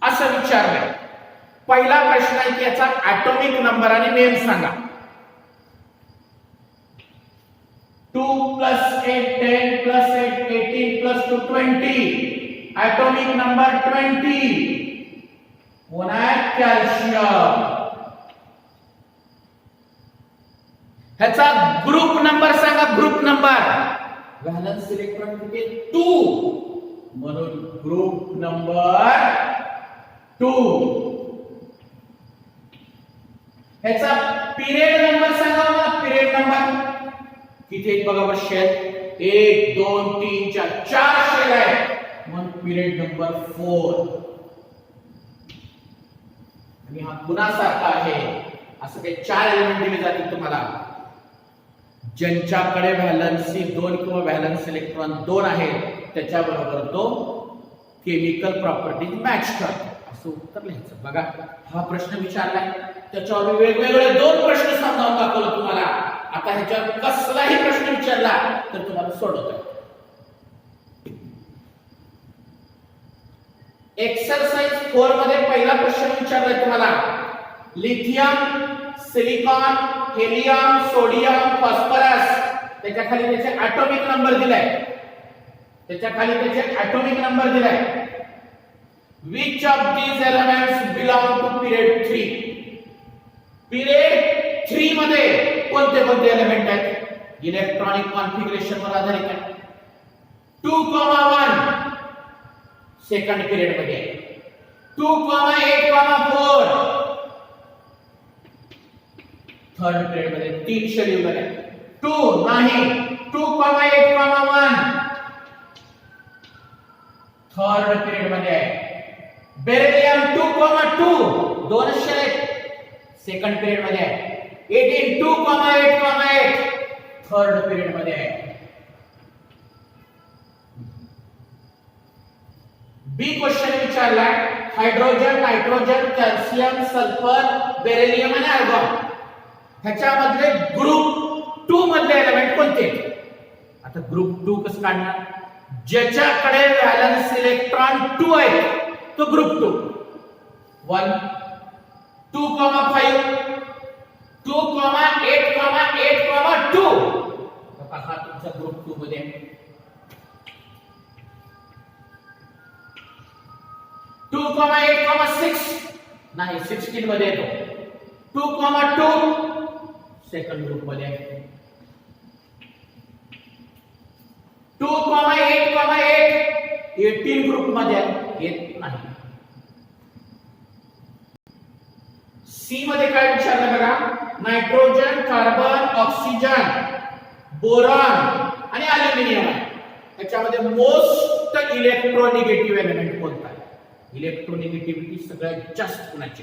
असं विचारलंय. पहिला प्रश्न आहे की याचा ॲटॉमिक नंबर आणि नेम सांगा. 2 + 8 10 + 8 18 + 2 20. Atomic number 20. कोण आहे? कॅल्शियम. ह्याचा ग्रुप नंबर सांगा. Group number. व्हॅलन्स इलेक्ट्रॉन किती? 2, म्हणून ग्रुप नंबर 2. ह्याचा पिरियड नंबर सांगा मला. पिरियड नंबर किती आहेत बघा बरं. शेल 1 2 3 4 चार शेल आहेत म्हणून पिरियड नंबर 4. आणि हा गुणासारखा आहे. असं काही 4 एलिमेंट दिले जातील तुम्हाला ज्यांच्याकडे व्हॅलन्सी 2 किंवा व्हॅलन्स इलेक्ट्रॉन 2 आहे त्याच्याबरोबर तो केमिकल प्रॉपर्टीज मॅच करतो. असं उत्तर लिहायचं. बघा हा प्रश्न विचारलाय त्याच्यावर वेगवेगळे 2 प्रश्न समजावून दाखवलं तुम्हाला. आता ह्याच्यावर कसलाही प्रश्न विचारला तर तुम्हाला सोडवता येईल. एक्सरसाइज 4 मध्ये पहिला प्रश्न विचारलाय तुम्हाला. Lithium, silicon, helium, sodium, phosphorus त्याच्या खाली त्याचे ॲटॉमिक नंबर दिलाय. त्याच्या खाली त्याचे ॲटॉमिक नंबर दिलाय. Which of these elements belong to period 3? Period 3 मध्ये कोणते कोणते एलिमेंट आहेत? इलेक्ट्रॉनिक कॉन्फिगरेशन वर आधारित आहे. 2,1 सेकंड पिरियड मध्ये आहे. 2,8,4 थर्ड पिरियड मध्ये 3 शेड्यूल आहे. 2 नाही 2,8,1 थर्ड पिरियड मध्ये आहे. बेरिलियम 2,2 दोन शेल सेकंड पिरियड मध्ये आहे. 18 2,8,8 थर्ड पिरियड मध्ये आहे. बी क्वेश्चन विचारलाय hydrogen, nitrogen, calcium, sulphur, beryllium आणि आर्गॉन ह्याच्यामधले ग्रुप 2 मधले एलिमेंट कोणते? आता ग्रुप 2 कसं काढणार? ज्याच्याकडे व्हॅलन्स इलेक्ट्रॉन 2 आहे तो ग्रुप 2. 1 2,5 2,8,8,2 हा तुमचा ग्रुप 2 मध्ये आहे. 2,8,6 नाही 16 मध्ये येतो. 2,2 सेकंड ग्रुप मध्ये आहे. 2,8,8 18 ग्रुप मध्ये येत नाही. सी मध्ये काय विचारलं बघा? नायट्रोजन, कार्बन, ऑक्सिजन, बोरॉन आणि अल्युमिनियम आहे. त्याच्यामध्ये मोस्ट इलेक्ट्रोनिगेटिव्ह एलिमेंट कोणता आहे? इलेक्ट्रोनिगेटिव्हिटी सगळ्यात जास्त कोणाची?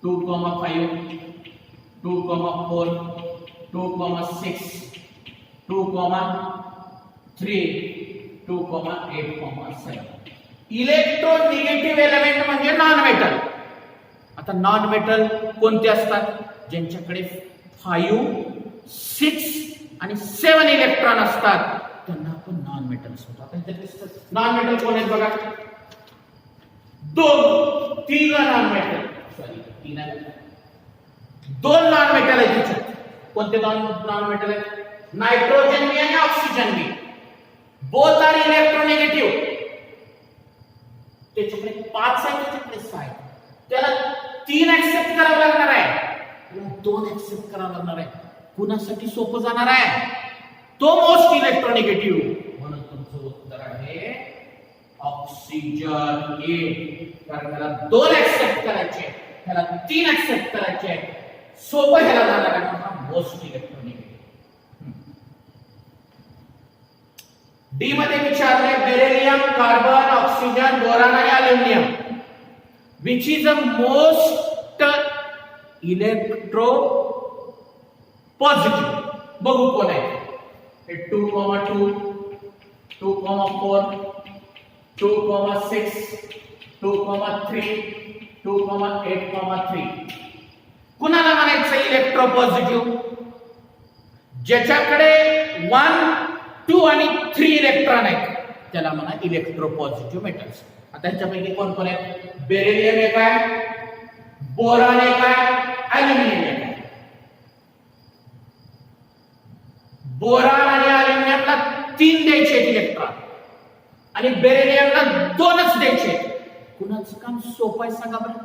2,5 2,4 2,6 2,3 2,8,7 इलेक्ट्रोनिगेटिव्ह एलिमेंट म्हणजे नॉन मेटल. आता नॉन मेटल कोणते असतात? ज्यांच्याकडे 5 6 आणि 7 इलेक्ट्रॉन असतात त्यांना आपण नॉन मेटल म्हणतो. आता नॉन मेटल कोण आहेत बघा? 3 non metal sorry 2 non metal आहेत त्याच्यात. कोणते नॉन मेटल आहेत? नायट्रोजन बी आणि ऑक्सिजन बी. Both are electronegative. त्याच्याकडे 5 आहे त्याच्याकडे 6 आहे. त्याला 3 ऍक्सेप्ट करावं लागणार आहे. त्याला 2 ऍक्सेप्ट करावं लागणार आहे. कुणासाठी सोपं जाणार आहे? तो मोस्ट इलेक्ट्रोनिगेटिव्ह. म्हणून तुमचं उत्तर आहे ऑक्सिजन ए. कारण त्याला 2 ऍक्सेप्ट करायचे, त्याला 3 ऍक्सेप्ट करायचे. सोपं ह्याला जाणार आहे हा मोस्ट इलेक्ट्रोनिगेटिव्ह. डी मध्ये विचारले बेरिलियम, कार्बन, ऑक्सिजन, बोरॉन आणि aluminium. Which is a most electro positive? बघू कोण आहे. 2,2 2,4 2,6 2,3 2,8,3 कुणाला म्हणायचं इलेक्ट्रो पॉझिटिव्ह? ज्याच्याकडे 1 2 आणि 3 इलेक्ट्रॉन आहेत त्याला म्हणा इलेक्ट्रो पॉझिटिव्ह मेटल्स. आता ह्याच्यापैकी कोण कोण आहेत? बेरिलियम एक आहे, बोरॉन एक आहे, अल्युमिनियम एक आहे. बोरॉन आणि अल्युमिनियमला 3 द्यायचे इलेक्ट्रॉन आणि बेरिलियमला 2च द्यायचे. कुणाचं काम सोपं आहे सांगा बरं?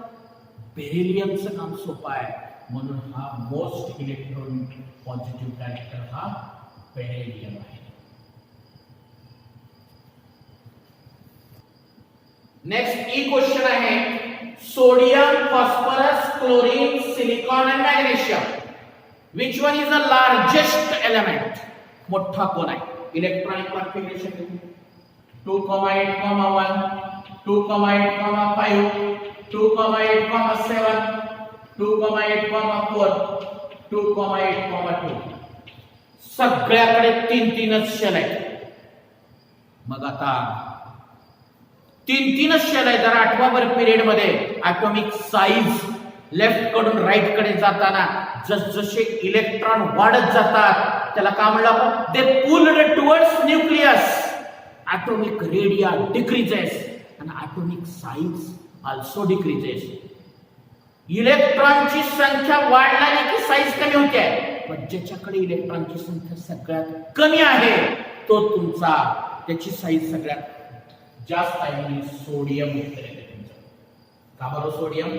बेरिलियमचं काम सोपं आहे. म्हणून हा मोस्ट इलेक्ट्रॉन पॉझिटिव्ह कॅरेक्टर हा बेरिलियम आहे. नेक्स्ट ई क्वेश्चन आहे सोडियम, फॉस्फरस, क्लोरीन, सिलिकॉन आणि magnesium which one is the largest element? मोठा कोण आहे? इलेक्ट्रॉनिक कॉन्फिगरेशन 2,8,1 2,8,5 2,8,7 2,8,4 2,8,2 सगळ्याकडे तीन तीनच शेल आहेत. मग आता तीन तीनच शेल आहे. जर 8व्या पिरियड मध्ये ॲटॉमिक साईज लेफ्ट कडून राईट कडे जाताना जसजसे इलेक्ट्रॉन वाढत जातात त्याला काय म्हणलं आपण? They pulled towards nucleus. Atomic radii decreases आणि ॲटॉमिक साईज ऑल्सो डिक्रीजेस. इलेक्ट्रॉनची संख्या वाढल्याने की साईज कमी होते. पण ज्याच्याकडे इलेक्ट्रॉनची संख्या सगळ्यात कमी आहे तो तुमचा त्याची साईज सगळ्यात जास्त आहे म्हणजे सोडियम उत्तर येते तुमचं. का बरं सोडियम?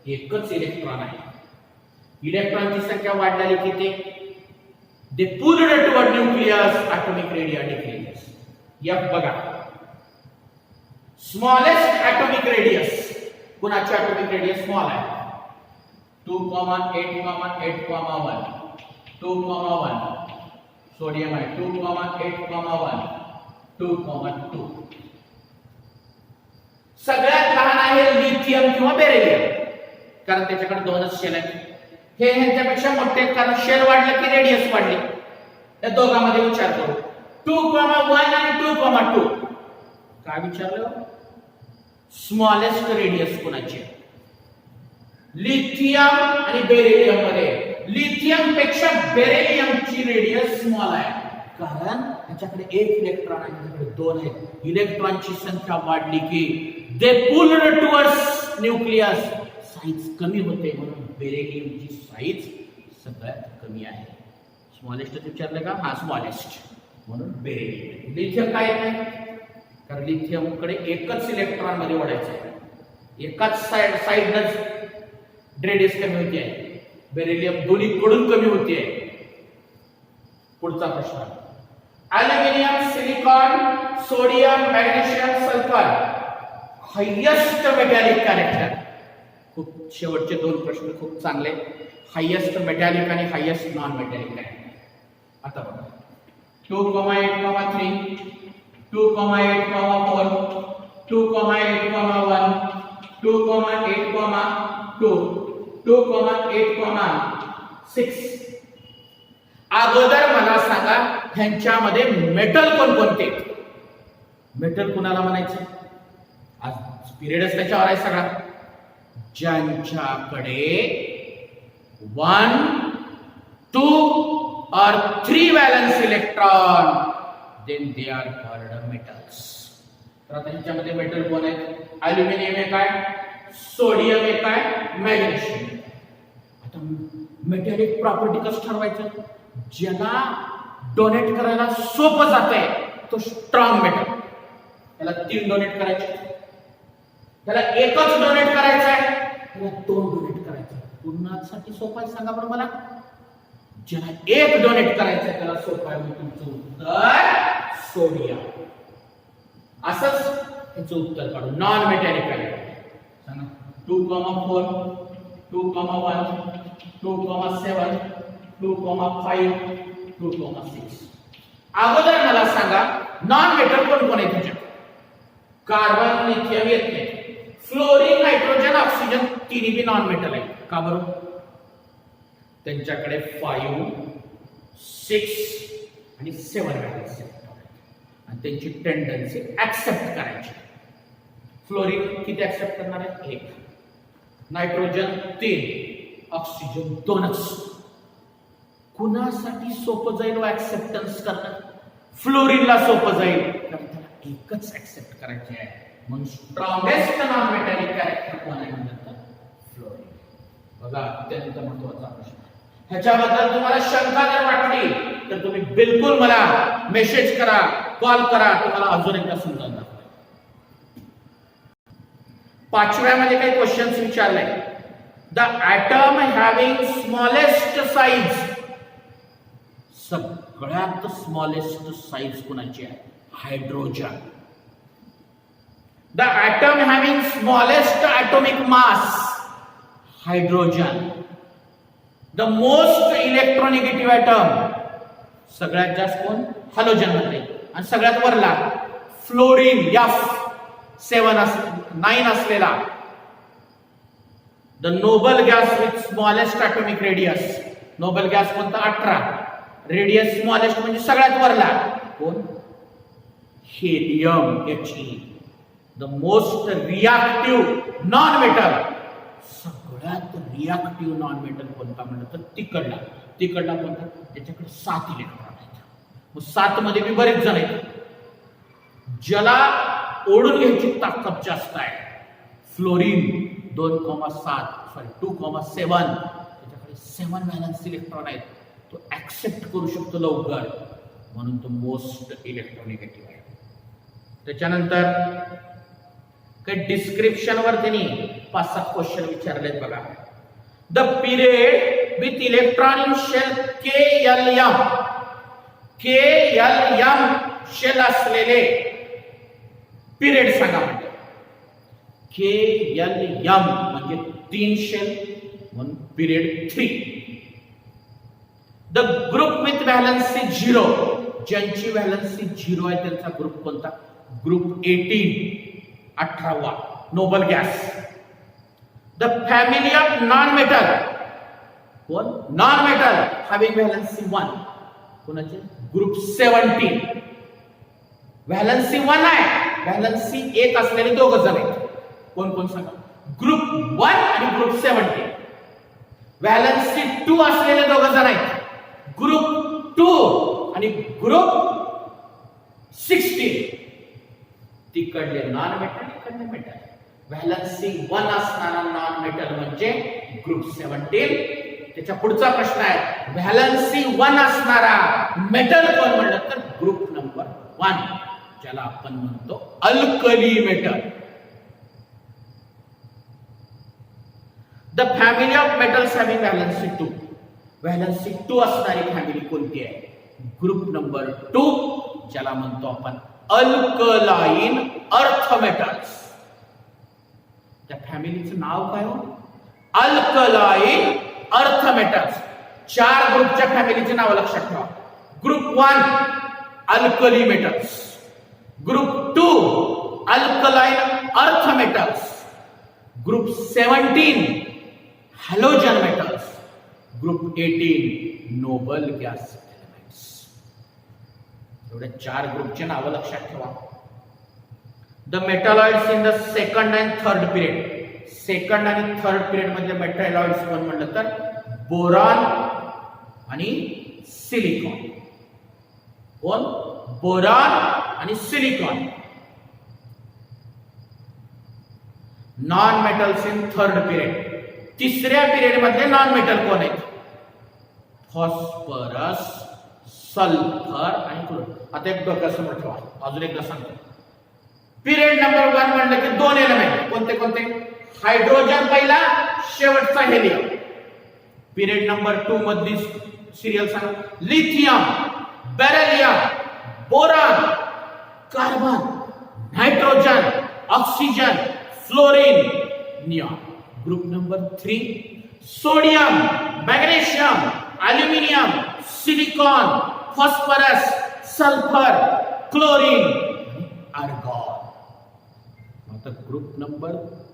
एकच इलेक्ट्रॉन आहे. इलेक्ट्रॉनची संख्या वाढल्याने की ते they pulled toward nucleus atomic radii decreases. या बघा स्मॉलेस्ट ॲटॉमिक रेडियस. कुणाची ॲटॉमिक रेडियस स्मॉल आहे? 2,8,8,1 2,1 सोडियम आहे 2,8,1 2,2. सगळ्यात लहान आहे लिथियम किंवा बेरिलियम कारण त्याच्याकडे दोनच शेल आहेत. हे ह्यांच्यापेक्षा मोठे आहेत कारण शेल वाढले की रेडियस वाढले. या दोघांमध्ये विचार करू 2,1 आणि 2,2 काय विचारलं? स्मॉलेस्ट रेडियस कोणाची? लिथियम आणि बेरिलियम मध्ये लिथियम पेक्षा बेरिलियमची रेडियस स्मॉल आहे कारण त्याच्याकडे एक इलेक्ट्रॉन आहे त्याच्याकडे दोन आहेत. इलेक्ट्रॉनची संख्या वाढली की दे पुल्ड टुवर्ड्स न्यूक्लियस साईज कमी होते म्हणून बेरिलियमची साईज सगळ्यात कमी आहे. स्मॉलेस्ट विचारलं का? हा स्मॉलेस्ट म्हणून बेरिलियम. लिथियम काय नाही कारण लिथियम कडे एकच इलेक्ट्रॉन मध्ये ओढायचं आहे. एकाच साइडनच रेडियस कमी होते आहे. बेरिलियम दोन्हीकडून कमी होते आहे. पुढचा प्रश्न aluminium silicon sodium magnesium sulphur highest metallic character. खूप शेवटचे दोन प्रश्न खूप चांगले. हायेस्ट मेटॅलिक आणि हायेस्ट नॉन मेटॅलिक कॅरेक्टर. आता बघा 2,8,3 2,8,4 2,8,1 2,8,2 2,8,6. अगोदर मला सांगा ह्यांच्यामध्ये मेटल कोणकोणते? मेटल कुणाला म्हणायचे? आज पिरियडच त्याच्यावर आहे सगळा. ज्यांच्याकडे 1, 2 or 3 valence electron then they are called metals. तर आता ह्याच्यामध्ये मेटल कोण आहेत? ॲल्युमिनियम एक आहे, सोडियम एक आहे, मॅग्नेशियम. आता मेटॅलिक प्रॉपर्टी कसं ठरवायचं? ज्याला डोनेट करायला सोपं जातंय तो स्ट्रॉंग मेटल. त्याला 3 डोनेट करायचे, त्याला एकच डोनेट करायचं आहे, त्याला 2 डोनेट करायचं. पूर्णासाठी सोपं आहे सांगा बरं मला? ज्याला 1 डोनेट करायचं त्याला सोपं आहे. तुमचं उत्तर सोडियम. असंच याचं उत्तर काढू. नॉन मेटॅलिक आहे सांगा 2,4 2,1 2,7 2,5 2,6. अगोदर मला सांगा नॉन मेटल कोण कोण आहे तुझ्या? कार्बन लिथियम येत नाही. फ्लोरीन नायट्रोजन ऑक्सिजन तिन्ही बी नॉन मेटल आहे. का बरं? त्यांच्याकडे 5 6 आणि 7 व्हॅलेन्स आहेत आणि त्यांची टेंडन्सी ऍक्सेप्ट करायची. फ्लोरीन किती ऍक्सेप्ट करणार आहे? 1. Nitrogen 3, oxygen 2च. कुणासाठी सोपं जाईल ऍक्सेप्टन्स करणं? फ्लोरीनला सोपं जाईल कारण त्याला एकच ऍक्सेप्ट करायचे आहे. म्हणून स्ट्रॉंगेस्ट नॉन मेटॅलिक कॅरेक्टर कोण आहे म्हणतात? फ्लोरीन. बघा अत्यंत महत्त्वाचा प्रश्न. ह्याच्याबद्दल तुम्हाला शंका जर वाटली तर तुम्ही बिलकुल मला मेसेज करा, कॉल करा, तुम्हाला अजून एकदा समजावून दाखवेन. 5व्यामध्ये काही क्वेश्चन्स विचारले. The atom having smallest size. सगळ्यात स्मॉलेस्ट साईज कुणाची आहे? Hydrogen. The atom having smallest atomic mass. Hydrogen. The most electronegative atom सगळ्यात जास्त कोण? हॅलोजन मध्ये. आणि सगळ्यात वरला फ्लोरीन F9 असलेला. The noble gas with smallest atomic radius. Noble gas कोणता? 18. रेडियस स्मॉलेस्ट म्हणजे सगळ्यात वरला कोण? Helium He. The most reactive non metal. सगळ्यात रिॲक्टिव्ह नॉन मेटल कोणता म्हणलं तर तिकडला कोणता? त्याच्याकडे 7 इलेक्ट्रॉन आहेत. मग 7 मध्ये बी बरेच जण आहेत. ज्याला ओढून घ्यायची ताकद जास्त आहे फ्लोरीन 2,7 त्याच्याकडे 7 व्हॅलन्स इलेक्ट्रॉन आहेत. तो ऍक्सेप्ट करू शकतो लवकर, म्हणून तो मोस्ट इलेक्ट्रोनिगेटिव्ह आहे. त्याच्यानंतर काही डिस्क्रिप्शन वर त्यांनी 5-7 क्वेश्चन विचारलेत बघा. The period with electron in shell KLM shell असलेले पिरियड सांगा. म्हणजे KLM म्हणजे 3 शेल म्हणून period 3. The group with valency 0 ज्यांची व्हॅलन्सी 0 आहे त्यांचा ग्रुप कोणता? ग्रुप 18वा noble gas. The family of non metal कोण? नॉन मेटल हॅविंग व्हॅलन्सी 1 कोणाचे? ग्रुप 17. व्हॅलन्सी 1 आहे, व्हॅलन्सी 1 असलेले 2 जण आहेत. कोण कोण सांगा? ग्रुप 1 आणि ग्रुप 17. व्हॅलन्सी 2 असलेले 2 जण आहेत. ग्रुप 2 आणि ग्रुप 16. तिकडले नॉन मेटल, इकडले मेटल. व्हॅलन्सी 1 असणारा नॉन मेटल म्हणजे ग्रुप 17. त्याच्या पुढचा प्रश्न आहे व्हॅलन्सी 1 असणारा मेटल कोण म्हणलं तर ग्रुप नंबर 1 ज्याला आपण म्हणतो alkali metal. The family of metals having valency 2 valency 2 असणारी फॅमिली कोणती आहे? ग्रुप नंबर 2 ज्याला म्हणतो आपण अल्कलाइन अर्थ मेटल्स. त्या फॅमिलीचं नाव काय हो? Alkaline earth metals. 4 ग्रुपच्या फॅमिलीचे नाव लक्षात ठेवा. Group 1 alkali metals, group 2 alkaline earth metals, group 17 halogen metals, group 18 noble gas elements. एवढ्या 4 ग्रुपचे नाव लक्षात ठेवा. The metalloids in the second and third period. Second आणि थर्ड पिरियड मध्ये मेटलॉइड्स कोण म्हणलं तर बोरॉन आणि सिलिकॉन. कोण? बोरॉन आणि silicon. Non metals in third period. तिसऱ्या पिरियड मध्ये नॉन मेटल कोण आहेत? फॉस्फरस, सल्फर आणि क्लोरीन. आता एक डोक्यात समोर ठेवा, अजून एकदा सांगतो. पिरियड नंबर 1 म्हणलं की 2 एलिमेंट कोणते कोणते? हायड्रोजन पहिला, शेवटचा हेलियम. पिरियड नंबर 2 मधली सिरियल सांगा. Lithium, beryllium, boron, carbon, nitrogen, oxygen, fluorine, neon. Group number 3 sodium, magnesium, aluminium, silicon, phosphorus, sulphur, chlorine, argon. आता ग्रुप नंबर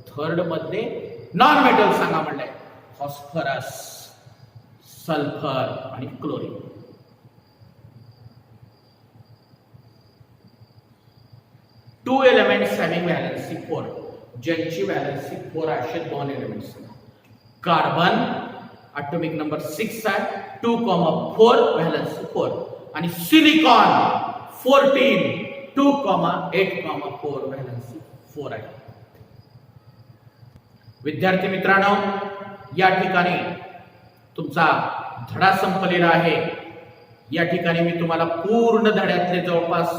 3 मध्ये नॉन मेटल सांगा म्हणलंय. फॉस्फरस, सल्फर आणि chlorine. Two elements having valency 4 ज्यांची valency 4 असे 2 elements. Carbon atomic number 6 आहे 2,4 valency 4 आणि silicon 14 2,8,4 valency 4 आहे. विद्यार्थी मित्रांनो, या ठिकाणी तुमचा धडा संपलेला आहे. या ठिकाणी मी तुम्हाला पूर्ण धड्यातले जवळपास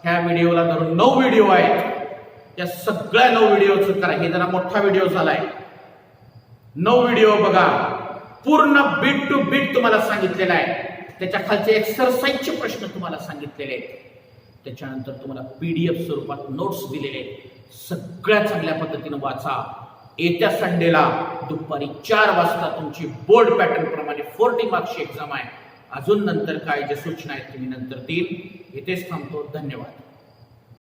ह्या व्हिडिओला धरून 9 व्हिडिओ आहेत. या सगळ्या 9 व्हिडिओचं करा. हे जरा मोठा व्हिडिओ झालाय. 9 व्हिडिओ बघा. पूर्ण बीट टू बीट तुम्हाला सांगितलेला आहे. त्याच्या खालचे एक्सरसाइजचे प्रश्न तुम्हाला सांगितलेले आहेत. त्याच्यानंतर तुम्हाला PDF स्वरूपात नोट्स दिलेले आहेत. सगळ्या चांगल्या पद्धतीने वाचा. येत्या संडेला दुपारी 4 वाजता तुमची बोर्ड पॅटर्न प्रमाणे 40 मार्क्सची एक्झाम आहे. अजून नंतर काय जे सूचना आहेत तुम्ही नंतर देईल. इथेच थांबतो. धन्यवाद.